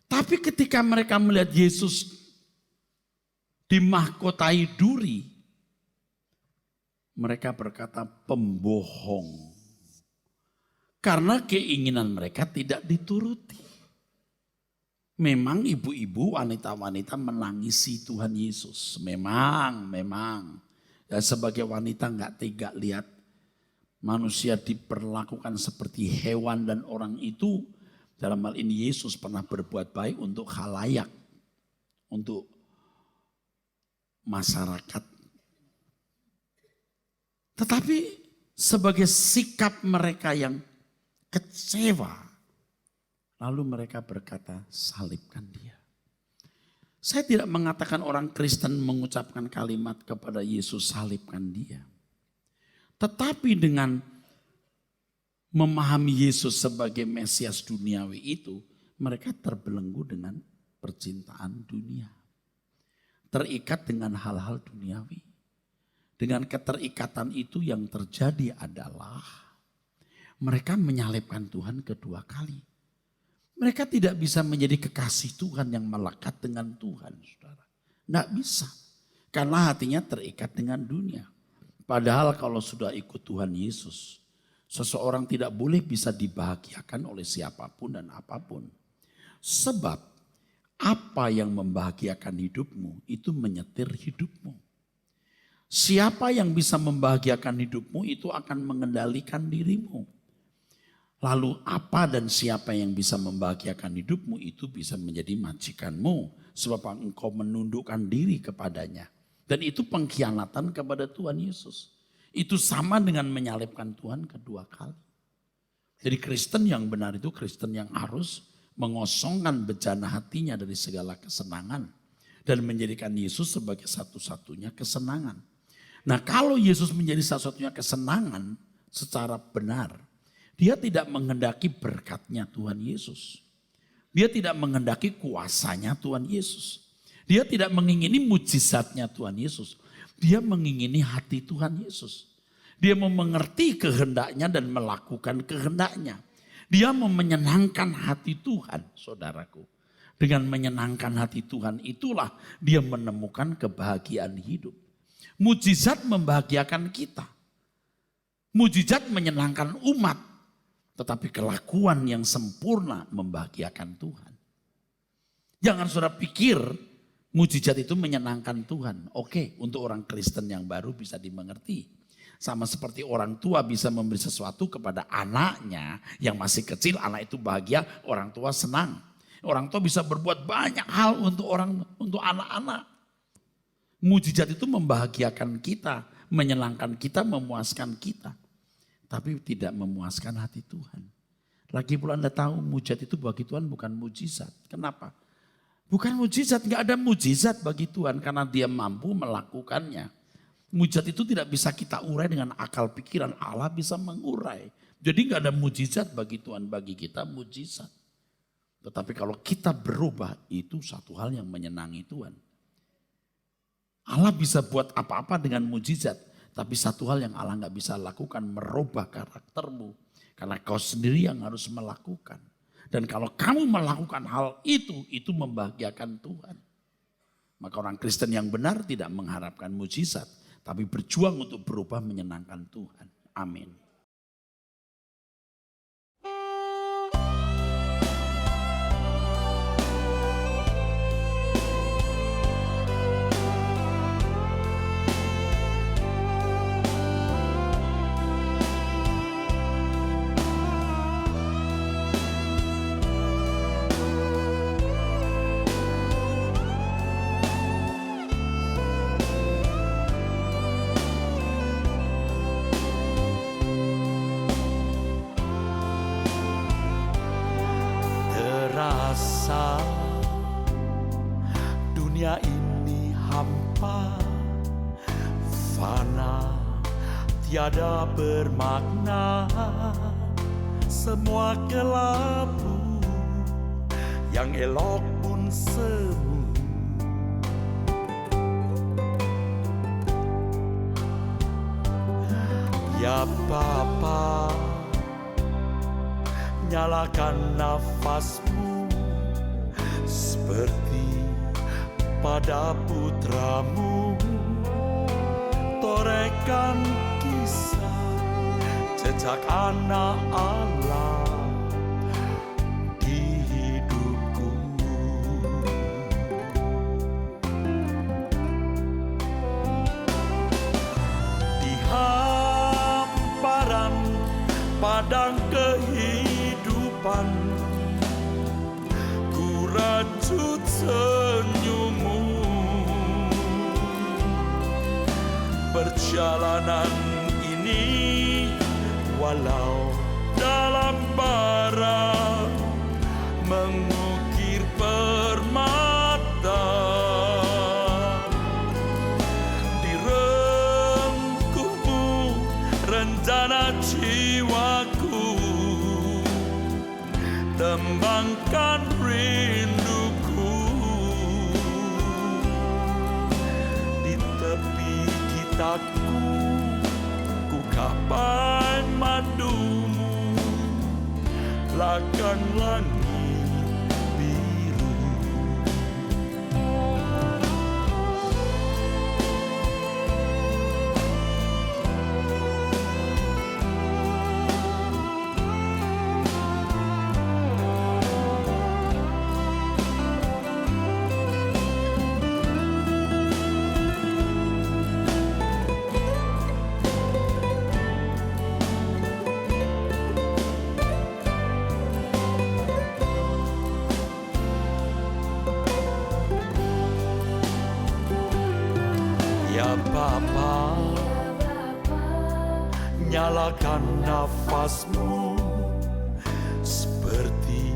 Tapi ketika mereka melihat Yesus dimahkotai duri, mereka berkata pembohong. Karena keinginan mereka tidak dituruti. Memang ibu-ibu, wanita-wanita menangisi Tuhan Yesus. Memang. Dan sebagai wanita gak tega lihat manusia diperlakukan seperti hewan dan orang itu. Dalam hal ini Yesus pernah berbuat baik untuk khalayak. Untuk masyarakat. Tetapi sebagai sikap mereka yang kecewa. Lalu mereka berkata, salibkan dia. Saya tidak mengatakan orang Kristen mengucapkan kalimat kepada Yesus, salibkan dia. Tetapi dengan memahami Yesus sebagai Mesias duniawi itu, mereka terbelenggu dengan percintaan dunia. Terikat dengan hal-hal duniawi. Dengan keterikatan itu yang terjadi adalah mereka menyalibkan Tuhan kedua kali. Mereka tidak bisa menjadi kekasih Tuhan yang melekat dengan Tuhan, saudara. Tidak bisa. Karena hatinya terikat dengan dunia. Padahal kalau sudah ikut Tuhan Yesus, seseorang tidak boleh bisa dibahagiakan oleh siapapun dan apapun. Sebab apa yang membahagiakan hidupmu itu menyetir hidupmu. Siapa yang bisa membahagiakan hidupmu itu akan mengendalikan dirimu. Lalu apa dan siapa yang bisa membahagiakan hidupmu itu bisa menjadi majikanmu. Sebab engkau menundukkan diri kepadanya. Dan itu pengkhianatan kepada Tuhan Yesus. Itu sama dengan menyalibkan Tuhan kedua kali. Jadi Kristen yang benar itu Kristen yang harus mengosongkan bejana hatinya dari segala kesenangan. Dan menjadikan Yesus sebagai satu-satunya kesenangan. Nah kalau Yesus menjadi satu-satunya kesenangan secara benar. Dia tidak menghendaki berkatnya Tuhan Yesus. Dia tidak menghendaki kuasanya Tuhan Yesus. Dia tidak mengingini mujizatnya Tuhan Yesus. Dia mengingini hati Tuhan Yesus. Dia mau mengerti kehendaknya dan melakukan kehendaknya. Dia mau menyenangkan hati Tuhan, saudaraku. Dengan menyenangkan hati Tuhan itulah dia menemukan kebahagiaan hidup. Mujizat membahagiakan kita. Mujizat menyenangkan umat. Tetapi kelakuan yang sempurna membahagiakan Tuhan. Jangan saudara pikir mujizat itu menyenangkan Tuhan. Oke, untuk orang Kristen yang baru bisa dimengerti. Sama seperti orang tua bisa memberi sesuatu kepada anaknya yang masih kecil, anak itu bahagia, orang tua senang. Orang tua bisa berbuat banyak hal untuk anak-anak. Mujizat itu membahagiakan kita, menyenangkan kita, memuaskan kita. Tapi tidak memuaskan hati Tuhan. Lagi pula Anda tahu mujizat itu bagi Tuhan bukan mujizat. Kenapa? Bukan mujizat, nggak ada mujizat bagi Tuhan karena dia mampu melakukannya. Mujizat itu tidak bisa kita urai dengan akal pikiran, Allah bisa mengurai. Jadi nggak ada mujizat bagi Tuhan, bagi kita mujizat. Tetapi kalau kita berubah, itu satu hal yang menyenangi Tuhan. Allah bisa buat apa-apa dengan mujizat, tapi satu hal yang Allah nggak bisa lakukan, merubah karaktermu. Karena kau sendiri yang harus melakukan. Dan kalau kamu melakukan hal itu membahagiakan Tuhan. Maka orang Kristen yang benar tidak mengharapkan mujizat, tapi berjuang untuk berubah menyenangkan Tuhan. Amin. Terasa dunia ini hampa, fana, tiada bermakna. Semua kelabu, yang elok pun semu. Ya Bapa, nyalakan nafasmu seperti pada putramu. Torehkan kisah jejak anak Allah di hidupku. Di hamparan padang kehidupan, ku rajut senyummu. Perjalanan ini walau dalam bara, mengukir permata. Di rengkuhmu rencana jiwaku, tembangkan rinduku. Di tepi kitabku, ku kapai madumu, lakan langit biru. Ya Bapa, nyalakan nafasmu seperti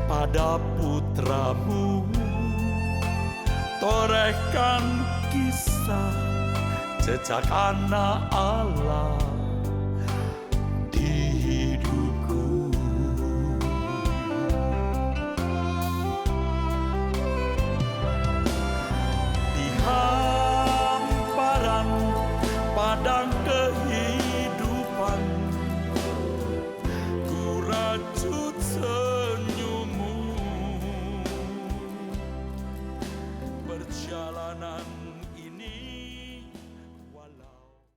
pada putramu. Torehkan kisah jejak anak Allah